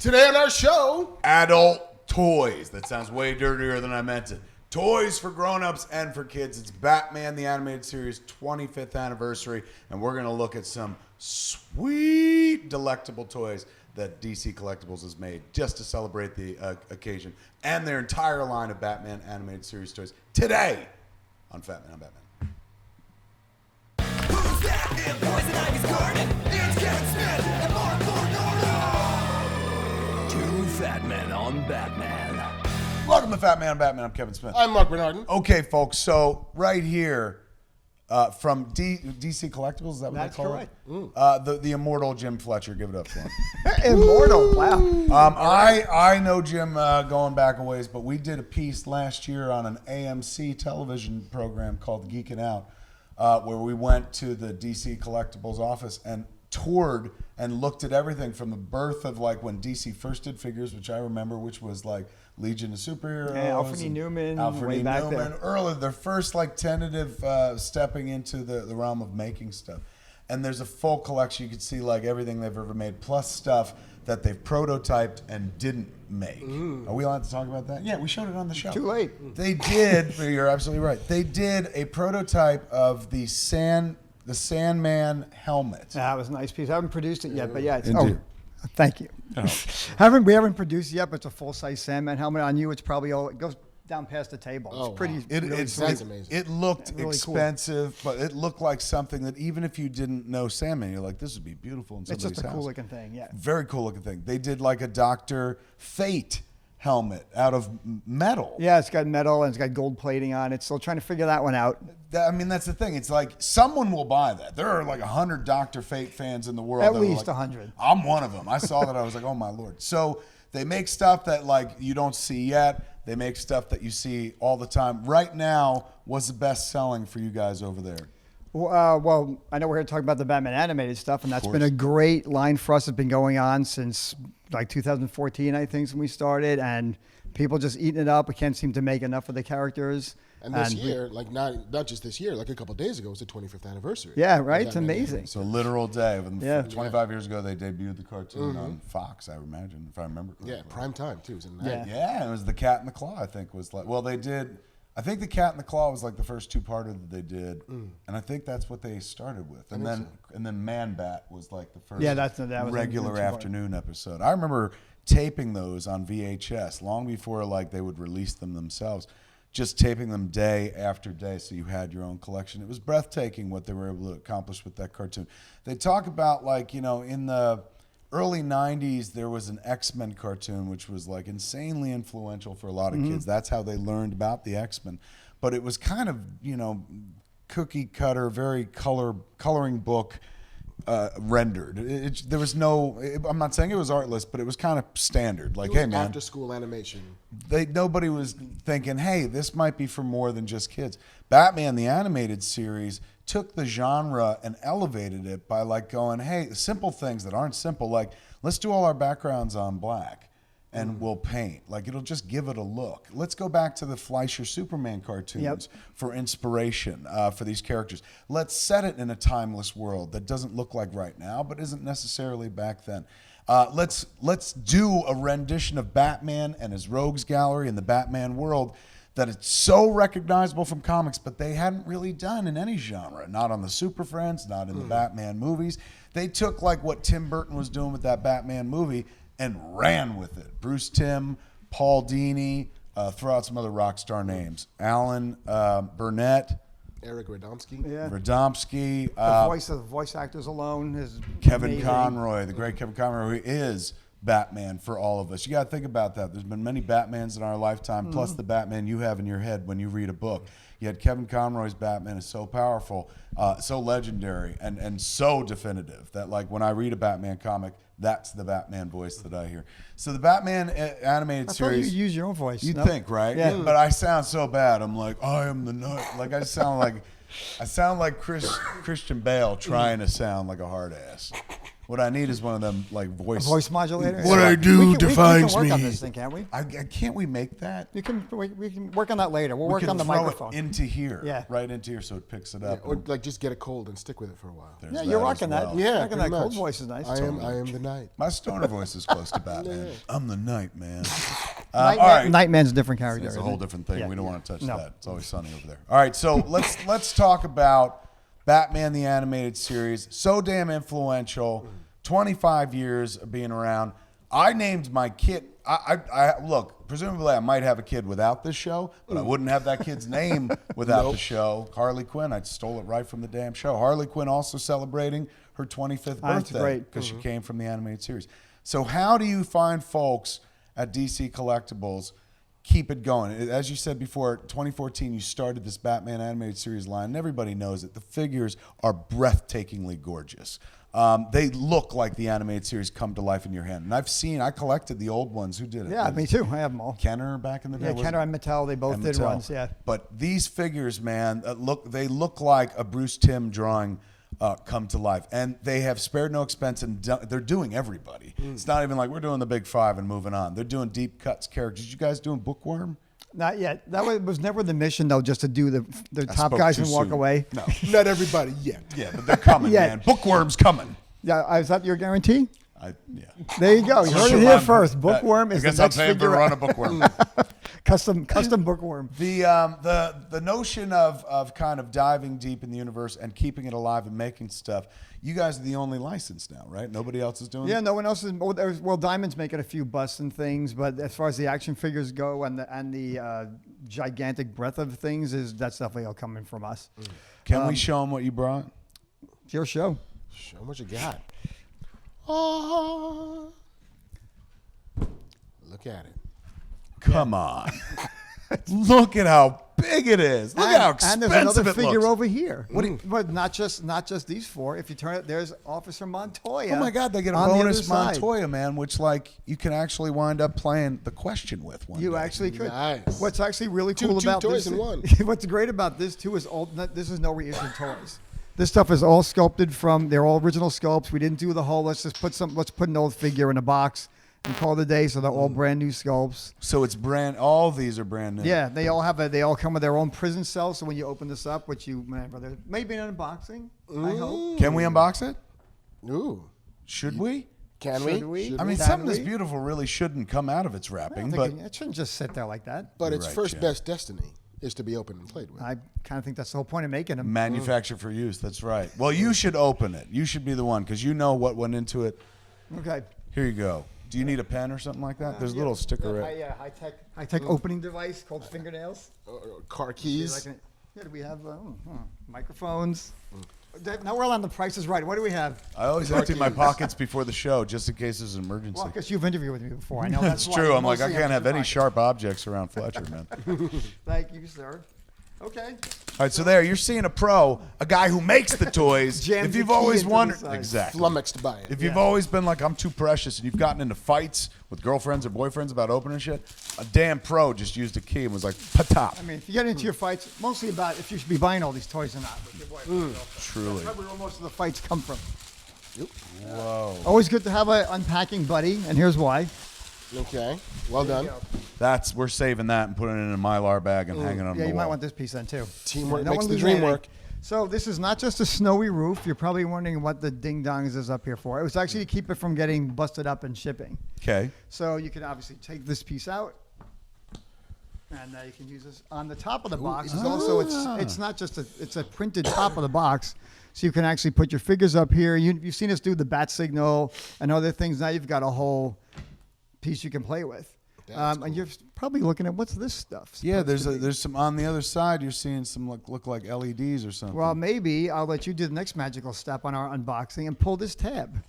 Today on our show, adult toys. That sounds way dirtier than I meant it. Toys for grown-ups and for kids. It's Batman the Animated Series 25th anniversary, and we're going to look at some sweet, delectable toys that DC Collectibles has made just to celebrate the occasion, and their entire line of Batman Animated Series toys today on Fat Man on Batman. Who's that in Poison Ivy's garden? It's Kevin Smith and Marc and Two Fat Men on Batman. Welcome to Fat Man on Batman. I'm Kevin Smith. I'm Marc Bernardin. Okay, folks, so right here from DC Collectibles, is that what That's they call correct. it? The immortal Jim Fletcher. Give it up for him. Immortal, wow. I know Jim going back a ways, but we did a piece last year on an AMC television program called Geek Out, where we went to the DC Collectibles office and toured and looked at everything from the birth of like when DC first did figures, which I remember, which was like Legion of Superheroes. Yeah, Alfred E. Newman, way back there. Early, their first like tentative stepping into the realm of making stuff. And there's a full collection. You can see like everything they've ever made, plus stuff that they've prototyped and didn't make. Are we allowed to talk about that? Yeah, we showed it on the show. Too late. They did, you're absolutely right. They did a prototype of the Sandman helmet. That was a nice piece. I haven't produced it yet, but yeah. It's, Indeed. Thank you. We haven't produced it yet, but it's a full-size Sandman helmet. On you, it's probably it goes down past the table. It's pretty. Wow. That's amazing. It looked really expensive, but it looked like something that even if you didn't know Sandman, you're like, this would be beautiful in somebody's house. It's just a cool-looking thing, yeah. Very cool-looking thing. They did like a Dr. Fate helmet out of metal. Yeah, it's got metal and it's got gold plating on it. Still trying to figure that one out. I mean, that's the thing. It's like someone will buy that. There are like 100 Dr. Fate fans in the world. At that least like, 100. I'm one of them. I saw that. I was like, oh, my Lord. So they make stuff that like you don't see yet. They make stuff that you see all the time. Right now, what's the best selling for you guys over there? Well, I know we're here to talk about the Batman animated stuff, and that's been a great line for us. It's been going on since like 2014, I think, when we started, and people just eating it up. We can't seem to make enough of the characters. And this year, like not just this year, like a couple of days ago, was the 25th anniversary. Yeah, right? It's amazing. So literal day. Yeah. 25 years ago, they debuted the cartoon on Fox, I imagine, if I remember correctly. Yeah, prime time, too. It was in Yeah. Yeah, it was the Cat and the Claw, I think, was like, well, they did, I think the Cat and the Claw was like the first two-parter that they did, and I think that's what they started with. And then Man Bat was like the first that was regular the afternoon episode. I remember taping those on VHS long before like they would release them themselves, just taping them day after day so you had your own collection. It was breathtaking what they were able to accomplish with that cartoon. They talk about like, you know, in the early 90s, there was an X-Men cartoon, which was like insanely influential for a lot of kids. That's how they learned about the X-Men. But it was kind of, you know, cookie cutter, very coloring book rendered. There was no, I'm not saying it was artless, but it was kind of standard. Like, hey, man. After school animation. Nobody was thinking, hey, this might be for more than just kids. Batman, the animated series, took the genre and elevated it by like going, hey, simple things that aren't simple, like let's do all our backgrounds on black and we'll paint. Like it'll just give it a look. Let's go back to the Fleischer Superman cartoons for inspiration for these characters. Let's set it in a timeless world that doesn't look like right now, but isn't necessarily back then. Let's do a rendition of Batman and his rogues gallery in the Batman world that it's so recognizable from comics, but they hadn't really done in any genre. Not on the Super Friends, not in the Batman movies. They took like what Tim Burton was doing with that Batman movie and ran with it. Bruce Timm, Paul Dini, throw out some other rock star names. Alan Burnett. Eric Radomski. Yeah. Radomski. The voice actors alone is Kevin amazing. Conroy, the great Kevin Conroy, who is Batman for all of us. You got to think about that. There's been many Batmans in our lifetime, plus the Batman you have in your head when you read a book. Yet Kevin Conroy's Batman is so powerful, so legendary, and so definitive that like when I read a Batman comic, that's the Batman voice that I hear. So the Batman animated series. I thought you use your own voice. You'd no? think, right? Yeah. But I sound so bad. I'm like, I am the nut. Like I sound like Christian Bale trying to sound like a hard ass. What I need is one of them like Voice modulator. What I do defines we can work on me. this thing, can't we? Can't we make that? We can work on that later. We'll We work can on the throw microphone. it into here. Yeah. Right into here so it picks it up. Or like just get a cold and stick with it for a while. There's Yeah, that you're as rocking well. that. Yeah, Rocking pretty that cold much. voice is nice. I am the night. My stoner voice is close to Batman. Yeah. I'm the Night Man. Night, all right. Nightman's a different character. It's a isn't whole it? different thing. Yeah. We don't want to touch No. that. It's always sunny over there. All right, so let's talk about Batman the Animated Series. So damn influential. 25 years of being around. I named my kid. I look. Presumably, I might have a kid without this show, but I wouldn't have that kid's name without the show. Harley Quinn. I stole it right from the damn show. Harley Quinn also celebrating her 25th That's birthday great. because she came from the animated series. So how do you find folks at DC Collectibles keep it going? As you said before, 2014, you started this Batman animated series line, and everybody knows it. The figures are breathtakingly gorgeous. They look like the animated series come to life in your hand. And I collected the old ones. Who did it? Yeah, me too. I have them all. Kenner back in the day? Yeah, was Kenner it? and Mattel, they both And did Mattel. runs, yeah. But these figures, man, they look like a Bruce Timm drawing come to life. And they have spared no expense, and they're doing everybody. It's not even like we're doing the big five and moving on. They're doing deep cuts characters. You guys doing Bookworm? Not yet. That was never the mission, though, just to do the top spoke guys too and walk soon. away. No. Not everybody yet. Yeah, but they're coming, Yeah. man. Bookworm's coming. Yeah, is that your guarantee? Yeah. There you go. You heard it here first. Bookworm is I guess the next I'm paying for figure. a run of Bookworm. Custom Bookworm. The notion of kind of diving deep in the universe and keeping it alive and making stuff. You guys are the only license now, right? Nobody else is doing Yeah, it? no one else is. Well, Diamond's making a few busts and things, but as far as the action figures go and the gigantic breadth of things, that's definitely all coming from us. Can we show them what you brought? It's your show. Show 'em what you got. Oh. Look at it. Come on. Look at how big it is. Look at how expensive and there's another it figure looks. over here. But not just these four. If you turn it, there's Officer Montoya. Oh my God, they get a on the bonus other side. Montoya, man, which like you can actually wind up playing the question with one You day. actually could. Nice. What's actually really Two cool about toys this? in one. What's great about this too is this is no reissued toys. This stuff is all sculpted from. They're all original sculpts. We didn't do the whole. Let's put an old figure in a box and call it a day. So they're all brand new sculpts. So it's all these are brand new. Yeah, they all come with their own prison cells. So when you open this up, which you brother, maybe an unboxing. I hope. Can we unbox it? Ooh. Should we? Can Should we? we? I mean, Can something this we? beautiful really shouldn't come out of its I wrapping, don't but think it shouldn't just sit there like that. But You're its right, first Jim. best destiny is to be opened and played with. I kind of think that's the whole point of making them. manufacture for use. That's right. Well, you should open it. You should be the one because you know what went into it. Okay. Here you go. Do you need a pen or something like that? There's a little sticker. Yeah, high tech opening device called fingernails. Car keys. Yeah, do we have microphones? Now we're on the Price is Right. What do we have? I always empty my pockets before the show just in case there's an emergency. Well, because you've interviewed with me before. I know That's why. true. I'm like, I Mostly can't have empty any pockets. sharp objects around Fletcher, man. Thank you, sir. Okay. All right, so there you're seeing a pro, a guy who makes the toys. Jams If the you've key always into the wondered, side. exactly. Flummoxed by it. If you've always been like, I'm too precious, and you've gotten into fights with girlfriends or boyfriends about opening shit, a damn pro just used a key and was like, patop. I mean, if you get into your fights, mostly about if you should be buying all these toys or not. With your boyfriend, Truly. That's probably where most of the fights come from. Whoa. Always good to have an unpacking buddy, and here's why. Okay. Well done. We're saving that and putting it in a Mylar bag and hanging it on Yeah, the you might wall. want this piece then too. Teamwork No makes one the lose dream anything. work. So this is not just a snowy roof. You're probably wondering what the ding dongs is up here for. It was actually to keep it from getting busted up and shipping. Okay. So you can obviously take this piece out, and you can use this on the top of the box. It's also it's not just it's a printed top of the box, so you can actually put your figures up here. You've seen us do the bat signal and other things. Now you've got a whole piece you can play with. And you're probably looking at what's this stuff? Yeah, supposed to be? there's some on the other side. You're seeing some look like LEDs or something. Well, maybe I'll let you do the next magical step on our unboxing and pull this tab.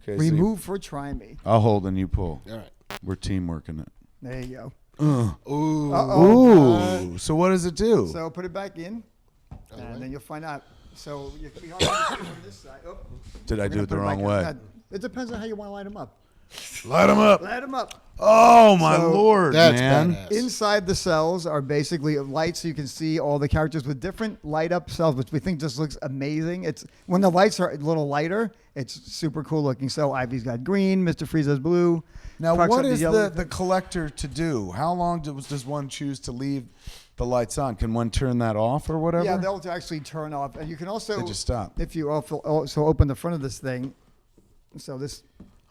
okay, Remove for try me. I'll hold and you pull. All right. We're team working it. There you Ooh. go. Ooh. So what does it do? So put it back in, way. and then you'll find out. So you can be hard to see from this side. Oh, Did I we're do gonna it the put wrong back in. way? It depends on how you want to line them up. Light them up. Light them up. Oh, my So, Lord, That's man. badass. Inside the cells are basically lights, so you can see all the characters with different light up cells, which we think just looks amazing. It's when the lights are a little lighter, it's super cool looking. So Ivy's got green, Mr. Freeze has blue. Now, Croc's what got is yellow. the collector to do? How long does one choose to leave the lights on? Can one turn that off or whatever? Yeah, they'll actually turn off, and you can also They just stop. if you also open the front of this thing. So this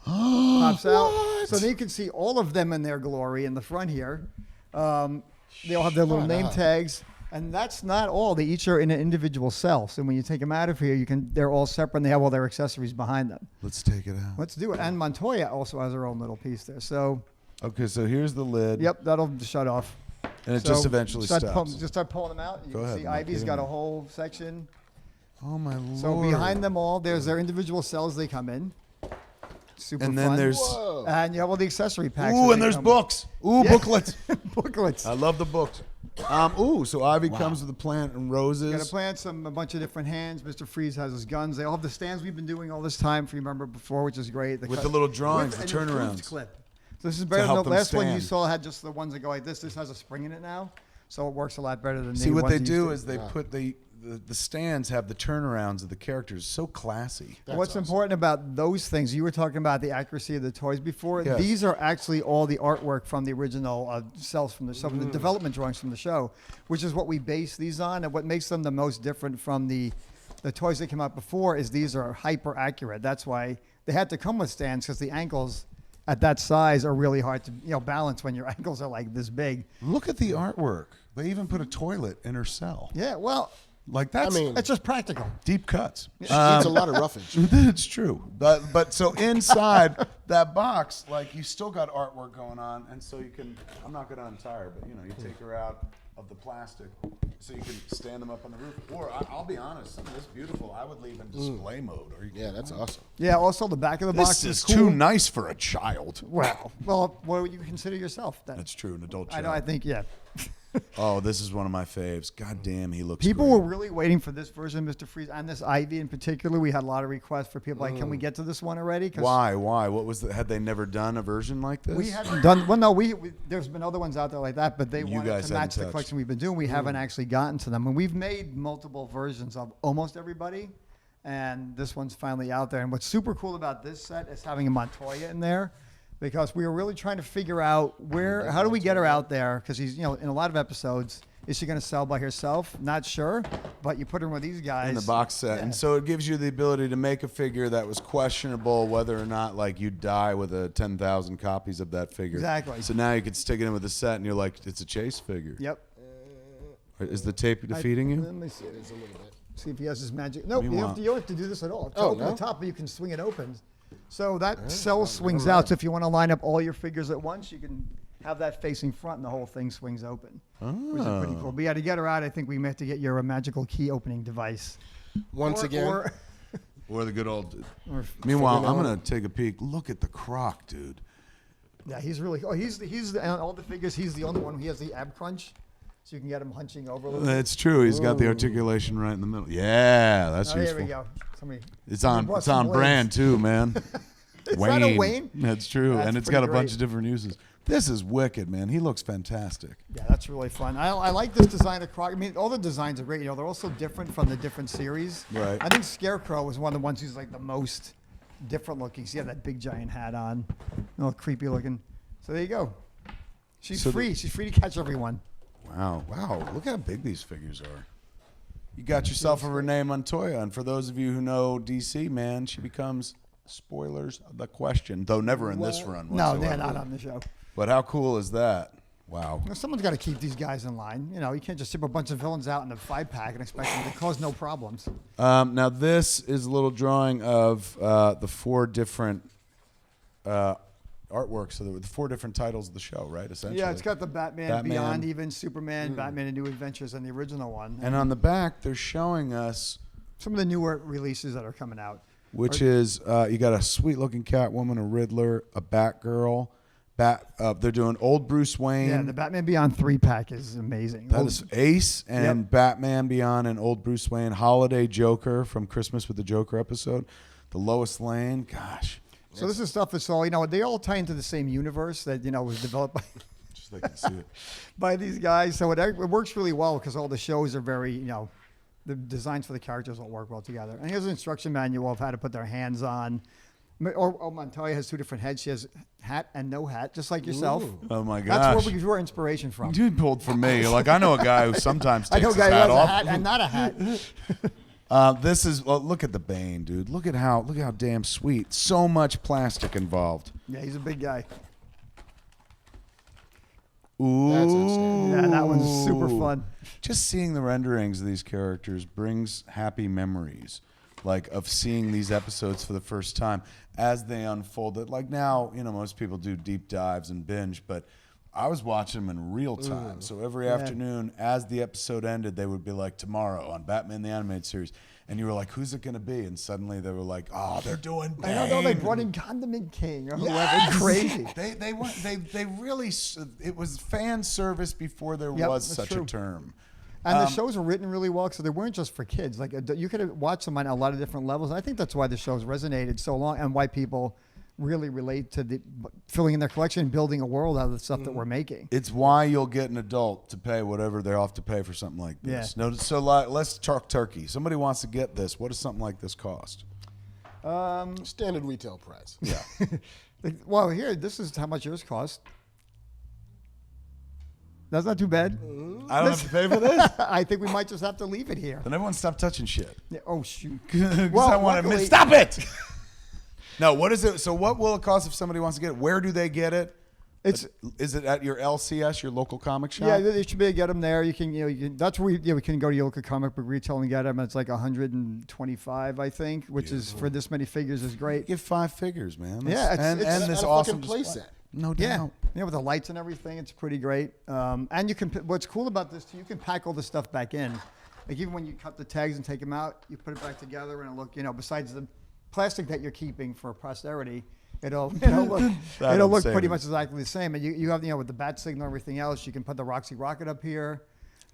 pops out. So then you can see all of them in their glory in the front here. They all have their little name tags. And that's not all. They each are in an individual cell. So when you take them out of here, they're all separate and they have all their accessories behind them. Let's take it out. Let's do it. And Montoya also has her own little piece there. So, Okay, so here's the lid. yep, that'll shut off. And it So just eventually stops. Just start pulling them out. You Go can ahead, see Mark, Ivy's get got in a there. whole section. Oh, my Lord. So behind them all, there's their individual cells they come in. Super And then fun. there's... Whoa. And you have all the accessory packs. Ooh, that and they there's come books. Ooh, Yeah. booklets. Booklets. I love the books. So Ivy comes with a plant and roses. Got to plant a bunch of different hands. Mr. Freeze has his guns. They all have the stands we've been doing all this time, if you remember before, which is great. With the little drawings, With the an improved turnarounds. clip. So this is better than help the them last one you stand. saw had just the ones that go like this. This has a spring in it now, so it works a lot better than See, the what ones they used do to. is they put the stands have the turnarounds of the characters. So classy. That's What's awesome. important about those things, you were talking about the accuracy of the toys before. Yes. These are actually all the artwork from the original cells from the show, from the development drawings from the show, which is what we base these on. And what makes them the most different from the toys that came out before is these are hyper accurate. That's why they had to come with stands, because the ankles at that size are really hard to balance when your ankles are like this big. Look at the artwork. They even put a toilet in her cell. Yeah, well, Like that's it's just practical. deep cuts. She eats a lot of roughage. It's true. But so inside that box, like you still got artwork going on, and so you can. I'm not going to untie her, but you take her out of the plastic, so you can stand them up on the roof. Or I'll be honest, some of this beautiful. I would leave in display mode. Are you Yeah, that's awesome. Yeah, also the back of the box This is is cool. too nice for a child. Well, what would you consider yourself then? That's true. An adult I child. know. I think yeah. Oh, this is one of my faves. God damn, he looks. People great. were really waiting for this version of Mr. Freeze and this Ivy in particular. We had a lot of requests for people like, can we get to this one already? 'Cause Why? What was had they never done a version like this? we haven't done. Well, no, we there's been other ones out there like that, but they You wanted guys to hadn't match the touched. collection we've been doing. We haven't actually gotten to them, and we've made multiple versions of almost everybody. And this one's finally out there. And what's super cool about this set is having a Montoya in there, because we were really trying to figure out how do we get her out there? Because he's, in a lot of episodes, is she going to sell by herself? Not sure, but you put her with these guys in the box set, Yeah. and so it gives you the ability to make a figure that was questionable whether or not like you die with 10,000 copies of that figure. Exactly. So now you could stick it in with a set, and you're like, it's a chase figure. Yep. Is the tape defeating you? Let me see. It is a little bit. See if he has his magic. No, you Meanwhile- don't have to do this at all. To Oh, open no? the top, but you can swing it open. So that cell swings out. So if you want to line up all your figures at once, you can have that facing front, and the whole thing swings open, which is pretty cool. But yeah, to get her out, I think we may have to get your magical key opening device. Once again, Or the good old. or- Meanwhile, figuring I'm out- gonna take a peek. Look at the Croc, dude. yeah, he's really. Oh, he's on all the figures. He's the only one who has the ab crunch, so you can get him hunching over a little. bit. That's true. He's got the articulation right in the middle. Yeah, that's Oh, useful. here we go. Somebody. It's on. brought It's some on brand blades. too, man. Is that a Wayne? That's true, That's and it's pretty got a bunch great. of different uses. This is wicked, man. He looks fantastic. Yeah, that's really fun. I like this design of Croc. I mean, all the designs are great. They're also different from the different series. Right. I think Scarecrow was one of the ones who's like the most different looking. So he had that big giant hat on, a little creepy looking. So there you go. She's So free. She's free to catch everyone. Wow, look how big these figures are. You got yourself a Renee Montoya, and for those of you who know DC, man, she becomes spoilers of the question, though never in this run No, whatsoever. they're not on the show. But how cool is that? Wow. Someone's got to keep these guys in line. You can't just ship a bunch of villains out in a 5-pack and expect them to cause no problems. Now this is a little drawing of the 4 different artworks, so the 4 different titles of the show, right? Essentially. Yeah, it's got the Batman, Batman. Beyond Even, Superman, Batman and New Adventures, and the original one. And on the back, they're showing us, Some of the newer releases that are coming out. which is you got a sweet-looking Catwoman, a Riddler, a Batgirl. They're doing old Bruce Wayne. Yeah, the Batman Beyond 3-pack is amazing. That is Ace and Yep. Batman Beyond and old Bruce Wayne. Holiday Joker from Christmas with the Joker episode. The Lois Lane. Gosh. So this is stuff that's all, they all tie into the same universe that, was developed by, Just like you see it. by these guys. So it works really well because all the shows are very, the designs for the characters all work well together. And here's an instruction manual of how to put their hands on. Or Montoya has 2 different heads. She has hat and no hat, just like yourself. Ooh. Oh my gosh. That's where we drew our inspiration from. You pulled for me. Like, I know a guy who sometimes I takes know a his guy who hat has a off. hat and not a hat. This is look at the Bane, dude. Look at how damn sweet. So much plastic involved. Yeah, he's a big guy. Ooh, That's outstanding. Yeah, that one's super fun. Just seeing the renderings of these characters brings happy memories, like of seeing these episodes for the first time as they unfolded. Like now, most people do deep dives and binge, but I was watching them in real time. So every afternoon, as the episode ended, they would be like, tomorrow on Batman the Animated Series. And you were like, who's it going to be? And suddenly they were like, oh, they're doing Bane. I know they brought in Condiment King or whoever. Yes! Crazy. They really, it was fan service before there was that's such true. a term. And the shows were written really well, so they weren't just for kids. Like you could watch them on a lot of different levels. I think that's why the shows resonated so long, and why people really relate to filling in their collection and building a world out of the stuff that we're making. It's why you'll get an adult to pay whatever they're off to pay for something like this. Yeah. No, so let's talk turkey. Somebody wants to get this. What does something like this cost? Standard retail price. Yeah. Well, here, this is how much yours cost. That's not too bad. I don't have to pay for this? I think we might just have to leave it here. Then everyone stop touching shit. Yeah, oh, shoot. Because I want to luckily- stop it. No, what is it? So what will it cost if somebody wants to get it? Where do they get it? Is it at your LCS, your local comic shop? Yeah, they should be able to get them there. You can, that's where we can go to your local comic book retail and get them. It's like 125, I think, which is for this many figures is great. Get 5 figures, man. Yeah, and It's this a awesome fucking play display. set. No Yeah, doubt. with the lights and everything, it's pretty great. And you can. What's cool about this too, you can pack all the stuff back in. Like even when you cut the tags and take them out, you put it back together, and it'll look. Besides the plastic that you're keeping for posterity, it'll look pretty much exactly the same. And you have with the bat signal and everything else, you can put the Roxy rocket up here.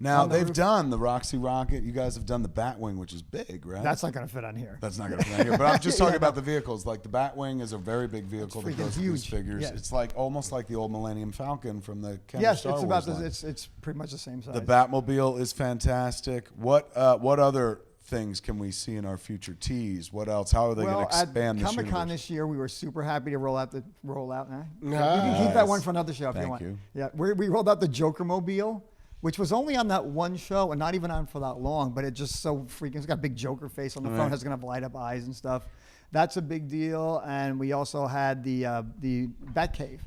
Now, on the they've roof. done the Roxy Rocket. You guys have done the Batwing, which is big, right? That's not going to fit on here. That's not going to fit here. But I'm just talking Yeah, about the vehicles. Like the Batwing is a very big vehicle that freaking goes with these huge. figures. Yeah. It's like almost like the old Millennium Falcon from the Kenner Yes, Star it's Wars about line. it's pretty much the same size. The Batmobile is fantastic. What other things can we see in our future tees? What else? How are they going to expand at this Comic-Con universe? this year, we were super happy to roll out. You can keep Nice. that one for another show if you Thank want. you. Yeah, we rolled out the Joker Mobile, which was only on that one show and not even on for that long, but it just so freaking. It's got a big Joker face on the front. It's gonna have light up eyes and stuff. That's a big deal. And we also had the Batcave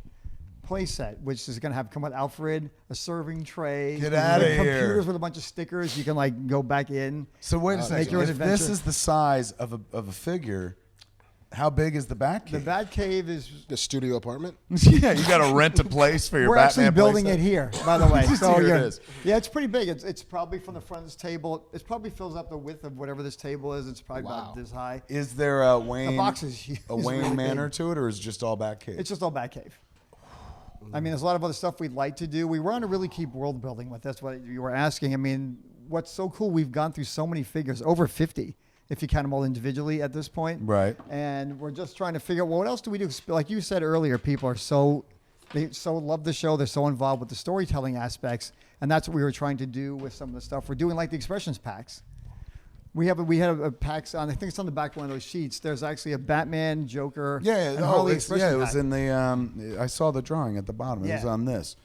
play set, which is gonna have come with Alfred, a serving tray, Get outta here. computers with a bunch of stickers. You can like go back in. So wait a Make second. your own If this adventure. is the size of a figure, how big is the Batcave? The Batcave is. The studio apartment. Yeah, you got to rent a place for your We're Batman actually building playset. it here, by the way. So Here it you're- is. Yeah, it's pretty big. It's probably from the front of this table. It probably fills up the width of whatever this table is. It's probably Wow. about this high. Is there a Wayne? The box is a is Wayne really manner big. to it, or is it just all Batcave? It's just all Batcave. I mean, there's a lot of other stuff we'd like to do. We want to really keep world building with. That's what you were asking. I mean, what's so cool? We've gone through so many figures, over 50, if you count them all individually at this point. Right. And we're just trying to figure out, well, what else do we do? Like you said earlier, people are they so love the show. They're so involved with the storytelling aspects. And that's what we were trying to do with some of the stuff we're doing, like the expressions packs. We had a packs on, I think it's on the back of one of those sheets. There's actually a Batman, Joker, and Harley expression it was pack. in the. I saw the drawing at the bottom. It was Yeah. on this.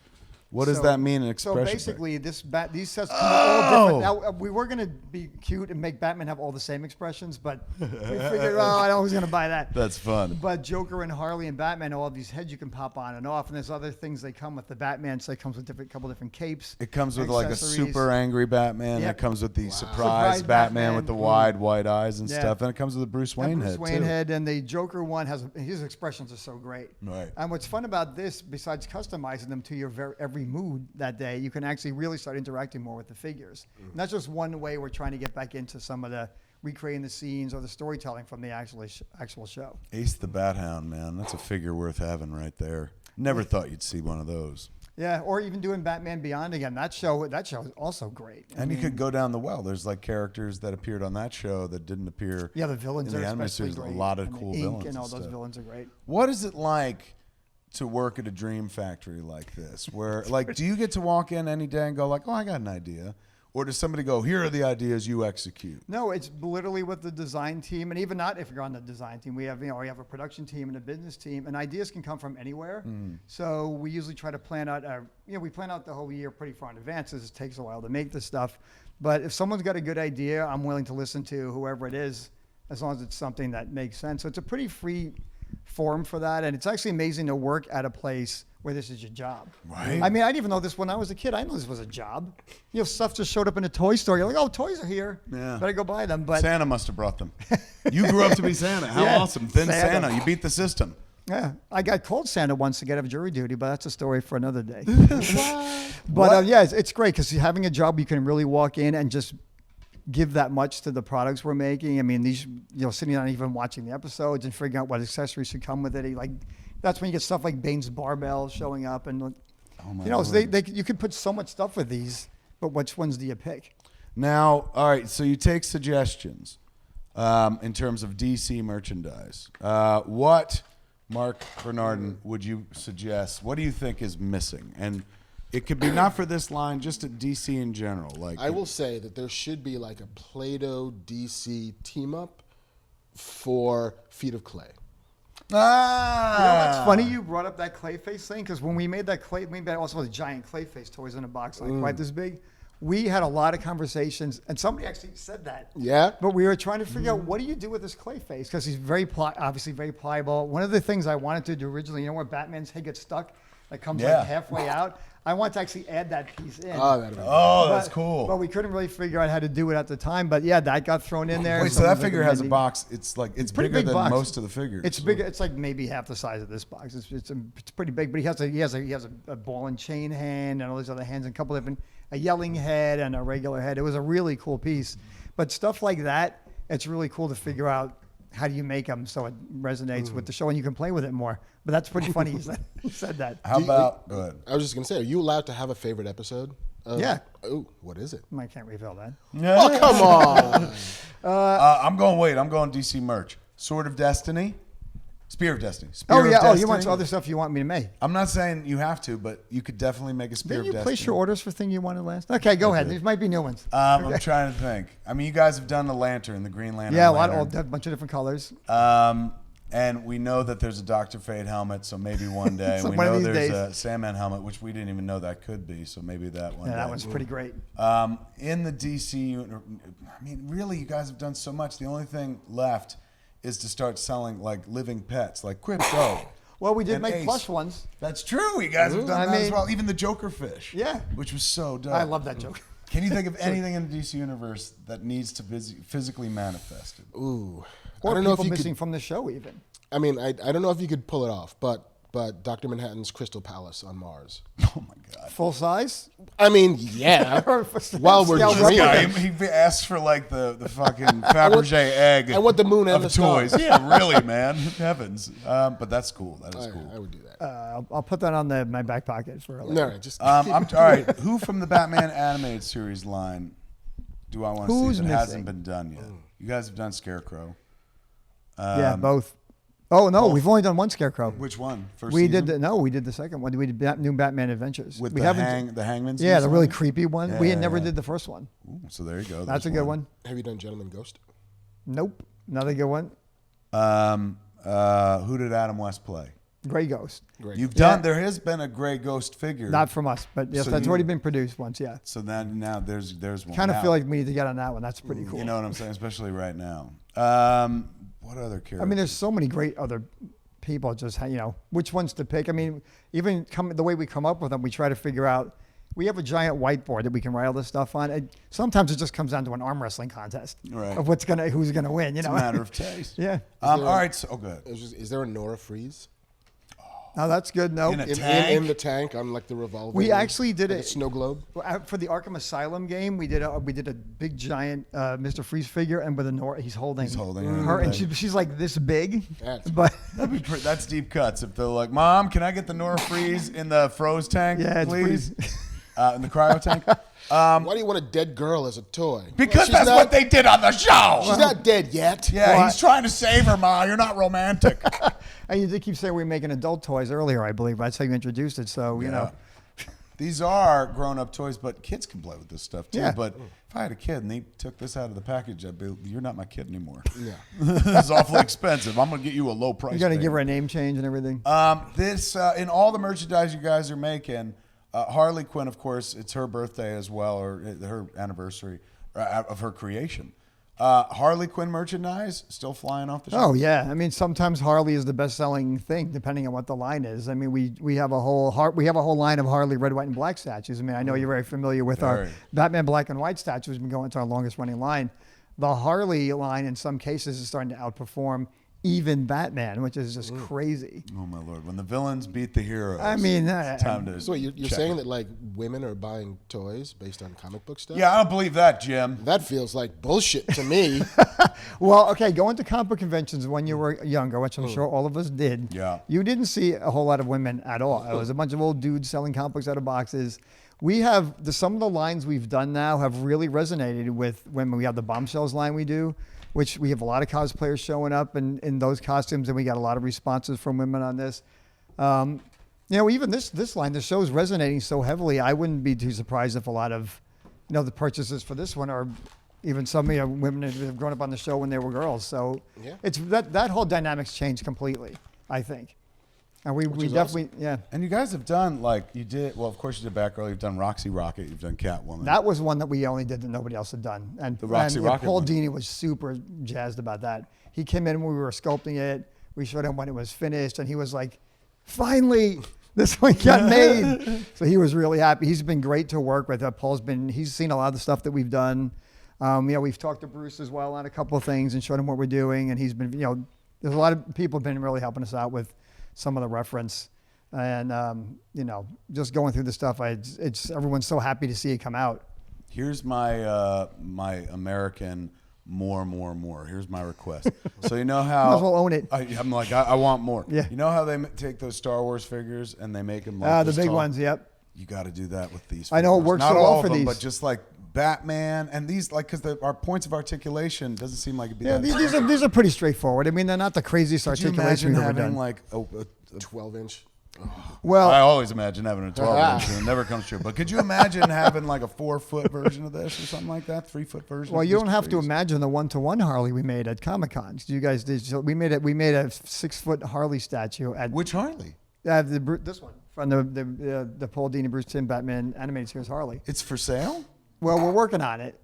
What does So- that mean in expression? So pack? basically, these sets come all different. Now, we were going to be cute and make Batman have all the same expressions, but we figured, I know who's going to buy that. That's fun. But Joker and Harley and Batman all have these heads you can pop on and off, and there's other things they come with. The Batman, so it comes with couple different capes. It comes with like a accessories. super angry Batman. Yep. It comes with the surprise Surprise Batman with the Batman. wide white eyes and Yeah. stuff, and it comes with a Bruce And Wayne Bruce head Wayne too. head, and the Joker one his expressions are so great. Right. And what's fun about this, besides customizing them to your every mood that day, you can actually really start interacting more with the figures. And that's just one way we're trying to get back into some of the recreating the scenes or the storytelling from the actual show. Ace the Bat Hound, man, that's a figure worth having right there. Never thought you'd see one of those. Yeah, or even doing Batman Beyond again. That show is also great. And you could go down the well. There's like characters that appeared on that show that didn't appear. Yeah, the villains in are the animated especially series. great. A lot of And the cool Ink villains and all those stuff. villains are great. What is it like to work at a dream factory like this? Where like, do you get to walk in any day and go like, oh, I got an idea? Or does somebody go, here are the ideas, you execute? No, it's literally with the design team, and even not if you're on the design team. We have a production team and a business team, and ideas can come from anywhere. So we usually try to plan out we plan out the whole year pretty far in advance. It takes a while to make this stuff, but if someone's got a good idea, I'm willing to listen to whoever it is, as long as it's something that makes sense. So it's a pretty free forum for that, and it's actually amazing to work at a place where this is your job. Right. I mean, I didn't even know this when I was a kid. I didn't know this was a job. Stuff just showed up in a toy store. You're like, oh, toys are here. Yeah. Better go buy them. But Santa must have brought them. You grew up to be Santa. How Yeah, awesome. Then Santa. Santa. You beat the system. yeah, I got called Santa once to get out of jury duty, but that's a story for another day. What? But yeah, it's great because having a job, you can really walk in and just give that much to the products we're making. I mean, these, sitting down and even watching the episodes and figuring out what accessories should come with it. That's when you get stuff like Bane's barbell showing up, and you could put so much stuff with these, but which ones do you pick? Now, all right, so you take suggestions in terms of DC merchandise. What, Marc Bernardin, would you suggest? What do you think is missing? And it could be not for this line, just at DC in general. Like, I will say that there should be like a Play-Doh DC team up for Feet of Clay. It's funny you brought up that Clayface thing, because when we made that we made also the giant Clayface toys in a box like quite this big. We had a lot of conversations, and somebody actually said that. Yeah. But we were trying to figure out, what do you do with this Clayface? Because he's obviously very pliable. One of the things I wanted to do originally, where Batman's head gets stuck, that comes like halfway out. I want to actually add that piece in. that's cool. But we couldn't really figure out how to do it at the time. But yeah, that got thrown in there. Wait, so that figure has a box. It's pretty bigger big than box. most of the figures. It's bigger. It's like maybe half the size of this box. It's pretty big. But he has a ball and chain hand and all these other hands and a couple different, a yelling head and a regular head. It was a really cool piece. But stuff like that, it's really cool to figure out how do you make them so it resonates with the show and you can play with it more. But that's pretty funny you said that. How about? Go ahead. I was just gonna say, are you allowed to have a favorite episode? Yeah. Oh, what is it? I can't reveal that. Oh, come on. I'm going DC merch. Sword of Destiny. Spear of Destiny. Oh, Spear yeah. of Oh, Destiny. you want some other stuff you want me to make? I'm not saying you have to, but you could definitely make a Spear Didn't of you Destiny. place your orders for thing you wanted last? Okay, go ahead. These might be new ones. I'm trying to think. I mean, you guys have done the Lantern, the Green Lantern. Yeah, Lantern. a bunch of different colors. And we know that there's a Dr. Fate helmet, so maybe one day. So we one of know these there's days. a Sandman helmet, which we didn't even know that could be, so maybe that one Yeah, day. that one's pretty great. In the DC, I mean, really, you guys have done so much. The only thing left is to start selling like living pets, like Crypto. Well, we did and make Ace. plush ones. That's true. You guys have done I that as mean- well. Even the Joker fish. Yeah. Which was so dope. I love that joke. Can you think of anything in the DC universe that needs to physically manifested? Ooh. Or I don't know if people you missing could. from the show even. I mean, I don't know if you could pull it off, but Dr. Manhattan's Crystal Palace on Mars. Oh my God. Full size? I mean, yeah. While we're Scale dreaming. Yeah, he asked for like the fucking Fabergé egg. I want the moon and of the stars. toys. Yeah, really, man. Heavens. But that's cool. That is cool. I would do that. I'll put that on my back pocket for a No, later. no, just All right. Who from the Batman animated series line do I want to Who's see that hasn't missing? been done yet? You guys have done Scarecrow. Yeah, both. Oh no, we've only done one Scarecrow. Which one? First We season? did we did the second one. We did New Batman Adventures. With we the haven't. hangman's. Yeah, the season? really creepy one. We Yeah, never yeah. did the first one. Ooh, so there you go. That's a There's good one. have you done Gentleman Ghost? Nope, another good one. Who did Adam West play? Gray Ghost. Great. You've done. There has been a Gray Ghost figure. Not from us, but yes, So that's you- already been produced once. Yeah. So then now there's one. Kind of Now, feel like we need to get on that one. That's pretty cool. You know what I'm saying, especially right now. What other characters? I mean, there's so many great other people. Just which ones to pick. I mean, even the way we come up with them, we try to figure out. We have a giant whiteboard that we can write all this stuff on. And sometimes it just comes down to an arm wrestling contest Right. of who's gonna win. It's a matter of taste. Yeah. All right. So, good. Is there a Nora Freeze? Oh, that's good. No, In a In tank? the tank on like the revolver. we actually did like it. a snow globe. For the Arkham Asylum game, we did a big giant Mr. Freeze figure, and with a he's holding her, and she's like this big. That's- But That's deep cuts. If they're like, Mom, can I get the Nora Freeze in the froze tank, Yeah, it's please? In the cryo tank? Why do you want a dead girl as a toy? Because She's that's not- what they did on the show. She's not dead yet. Yeah, he's trying to save her, Ma. You're not romantic. and you did keep saying we were making adult toys earlier, I believe. That's how you introduced it. So you know, These are grown-up toys, but kids can play with this stuff too. Yeah. But if I had a kid and they took this out of the package, I'd be, you're not my kid anymore. Yeah. This is awfully expensive. I'm going to get you a low price. you got to baby. give her a name change and everything. This in all the merchandise you guys are making, Harley Quinn, of course, it's her birthday as well, or her anniversary of her creation. Harley Quinn merchandise still flying off the shelf. Oh yeah, I mean sometimes Harley is the best-selling thing, depending on what the line is. I mean we have a whole line of Harley red, white, and black statues. I mean I know you're very familiar with our Very. Batman black and white statues. Been going to our longest-running line. The Harley line in some cases is starting to outperform even Batman, which is just crazy. Oh my lord! When the villains beat the heroes, I mean, it's time to. So wait, you're check saying it. that like women are buying toys based on comic book stuff? Yeah, I don't believe that, Jim. That feels like bullshit to me. Well, okay, going to comic book conventions when you were younger, which I'm sure all of us did. Yeah. You didn't see a whole lot of women at all. It was a bunch of old dudes selling comic books out of boxes. We have some of the lines we've done now have really resonated with women. We have the Bombshells line we do, which we have a lot of cosplayers showing up in those costumes, and we got a lot of responses from women on this. Even this line, the show's resonating so heavily. I wouldn't be too surprised if a lot of, the purchases for this one are even some women that have grown up on the show when they were girls. So Yeah. it's that whole dynamic's changed completely, I think. And we is definitely, yeah. And you guys have done you did. Well, of course you did Batgirl. You've done Roxy Rocket. You've done Catwoman. That was one that we only did that nobody else had done. And, The Roxy Rocket Paul one. Dini was super jazzed about that. He came in when we were sculpting it. We showed him when it was finished, and he was like, finally, this one got made. So he was really happy. He's been great to work with. He's seen a lot of the stuff that we've done. We've talked to Bruce as well on a couple of things and showed him what we're doing. And he's been, there's a lot of people have been really helping us out with some of the reference. And, just going through the stuff, it's everyone's so happy to see it come out. Here's my my American more. Here's my request. So you know how Might as well own it. I'm like I want more. Yeah. You know how they take those Star Wars figures and they make them like The this big tall? ones, yep. You got to do that with these. I know it figures. works Not so all well of for them, these. but just like Batman and these, because our points of articulation doesn't seem like it'd be Yeah, that. these are pretty straightforward. I mean, they're not the craziest Could you articulation imagine we've ever having done. like a 12-inch. Well, I always imagine having a 12 inch and it never comes true. But could you imagine having like a 4-foot version of this or something like that? 3-foot version? Well, you Just don't have to crazy. imagine the one-to-one Harley we made at Comic Con. You guys did. So we made a 6-foot Harley statue at Which Harley? this one from the Paul Dini Bruce Timm Batman animated series Harley. It's for sale? Well, we're working on it.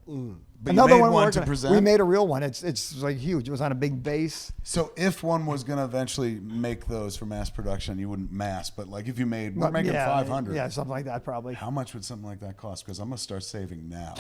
But you made one we're to working on. present? We made a real one. It's like huge. It was on a big base. So if one was going to eventually make those for mass production, you wouldn't mass, but like if you made, we're making 500. Yeah, something like that probably. How much would something like that cost? Because I'm going to start saving now.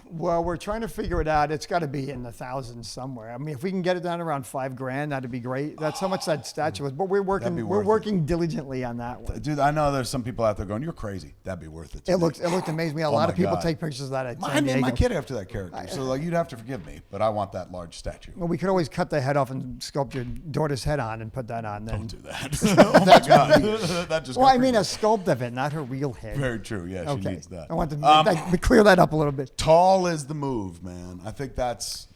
Well, we're trying to figure it out. It's got to be in the thousands somewhere. I mean, if we can get it down around $5,000, that'd be great. That's how much that statue was. But we're That'd be working. worth We're it. working diligently on that one. Dude, I know there's some people out there going, "You're crazy." That'd be worth it. to It me. looked amazing. We had a Oh lot my of people God. take pictures of that at I San named Diego. my kid after that character, so like you'd have to forgive me, but I want that large statue. Well, we could always cut the head off and sculpt your daughter's head on and put that on. Then. Don't do that. Oh my God, that just. Well, got I mean, creepy. a sculpt of it, not her real head. Very true. Yeah, she okay. needs that. I want to clear that up a little bit. Tall is the move, man. I think that's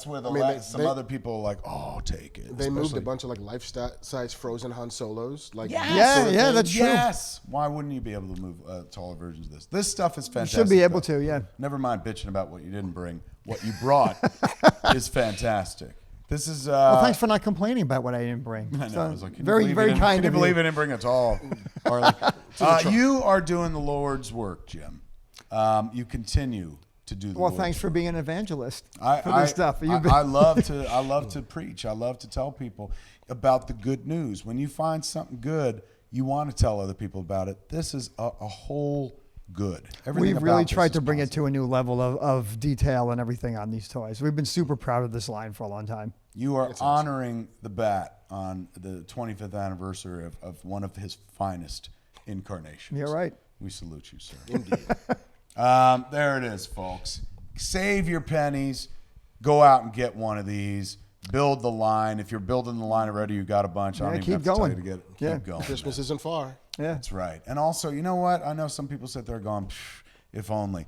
where the mean, some they- other people are like, oh, take it. They moved a Especially- bunch of like life-size frozen Han Solos. Like Yes. this Yeah, sort of yeah, thing. that's true. Yes. Why wouldn't you be able to move taller versions of this? This stuff is You fantastic. should be able though. to, yeah. Never mind bitching about what you didn't bring. What you brought is fantastic. This is. Well, thanks for not complaining about what I didn't bring. I know. So, I was like, can you very, believe very you didn't- kind Can you of believe you. it didn't bring it all, Harley? You are doing the Lord's work, Jim. You continue to do the Well, Lord's thanks for work. being an evangelist for this stuff. I love to preach. I love to tell people about the good news. When you find something good, you want to tell other people about it. This is a whole good. Everything We've really about this tried is to bring it positive. to a new level of detail and everything on these toys. We've been super proud of this line for a long time. You are honoring the Bat on the 25th anniversary of one of his finest incarnations. You're right. We salute you, sir. Indeed. There it is, folks. Save your pennies. Go out and get one of these. Build the line. If you're building the line already, you got a bunch. I don't Yeah, even keep have to tell going. you to get Yeah. keep going. Christmas man. isn't far. Yeah. That's right. And also, you know what? I know some people sit there going, "Pff, if only."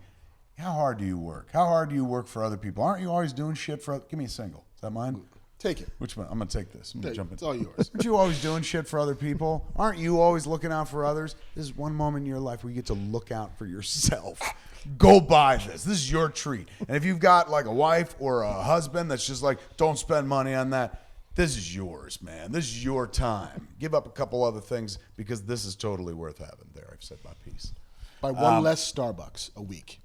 How hard do you work? How hard do you work for other people? Aren't you always doing shit for? Give me a single. Is that mine? Take it. Which one? I'm gonna take this. I'm gonna jump in. It's all yours. Aren't you always doing shit for other people? Aren't you always looking out for others? This is one moment in your life where you get to look out for yourself. Go buy this. This is your treat. And if you've got like a wife or a husband that's just like, don't spend money on that, this is yours, man. This is your time. Give up a couple other things because this is totally worth having. There, I've said my piece. Buy one less Starbucks a week.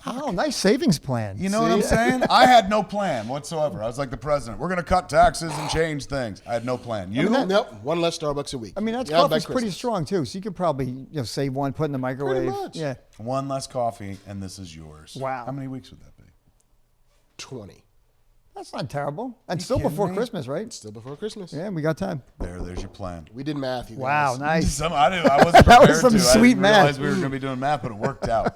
Oh, nice savings plan. You know what I'm saying? I had no plan whatsoever. I was like the president. We're going to cut taxes and change things. I had no plan. You? Nope, one less Starbucks a week. I mean, that Yeah, by coffee's pretty Christmas. strong too. So you could probably save one, put in the microwave. much. Yeah. One less coffee, and this is yours. Wow. How many weeks would that be? 20. That's not terrible. And still kidding before me? Christmas, right? Still before Christmas. Yeah, we got time. There's your plan. We did math. You Wow, guys. nice. I wasn't prepared That was some to. sweet I didn't realize math. we were going to be doing math, but it worked out.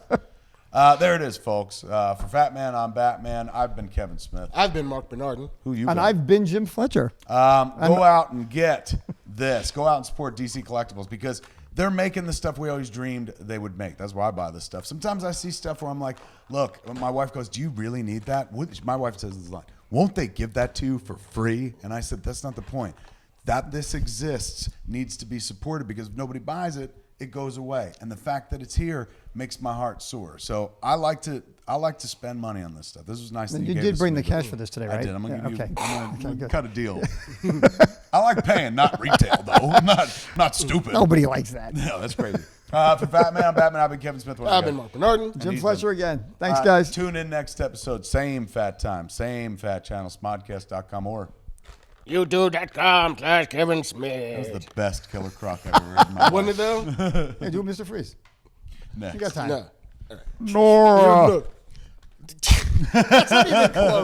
There it is, folks. For Fat Man, I'm Batman. I've been Kevin Smith. I've been Marc Bernardin. Who you And got? I've been Jim Fletcher. Go out and get this. Go out and support DC Collectibles because they're making the stuff we always dreamed they would make. That's why I buy this stuff. Sometimes I see stuff where I'm like, look, my wife goes, do you really need that? My wife says this line, won't they give that to you for free? And I said, that's not the point. That this exists needs to be supported because if nobody buys it, it goes away. And the fact that it's here makes my heart sore. So I like to spend money on this stuff. This was nice that You gave did this bring to the me. cash for this today, right? I did. I'm gonna Yeah, give you. okay. I'm gonna good. cut a deal. I like paying, not retail though. I'm not stupid. Nobody likes that. No, that's crazy. For Fat Man, I'm Batman. I've been Kevin Smith. I've been Marc Bernardin. Jim he's Fletcher again. Thanks, guys. Tune in next episode. Same fat time, same fat channel, smodcast.com or YouTube.com/Kevin Smith. that was the best Killer Croc I've ever heard in my life. Wasn't it though? Hey, do it, Mr. Freeze. Next. You got time. No. Nora.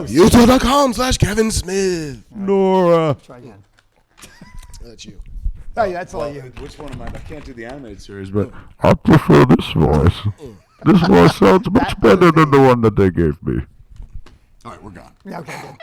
YouTube.com/Kevin Smith. Nora. Try again. That's you. Hey, that's all you. Which one am I? I can't do the animated series, but I prefer this voice. This voice sounds much better than the one that they gave me. all right, we're gone. Yeah, okay, good.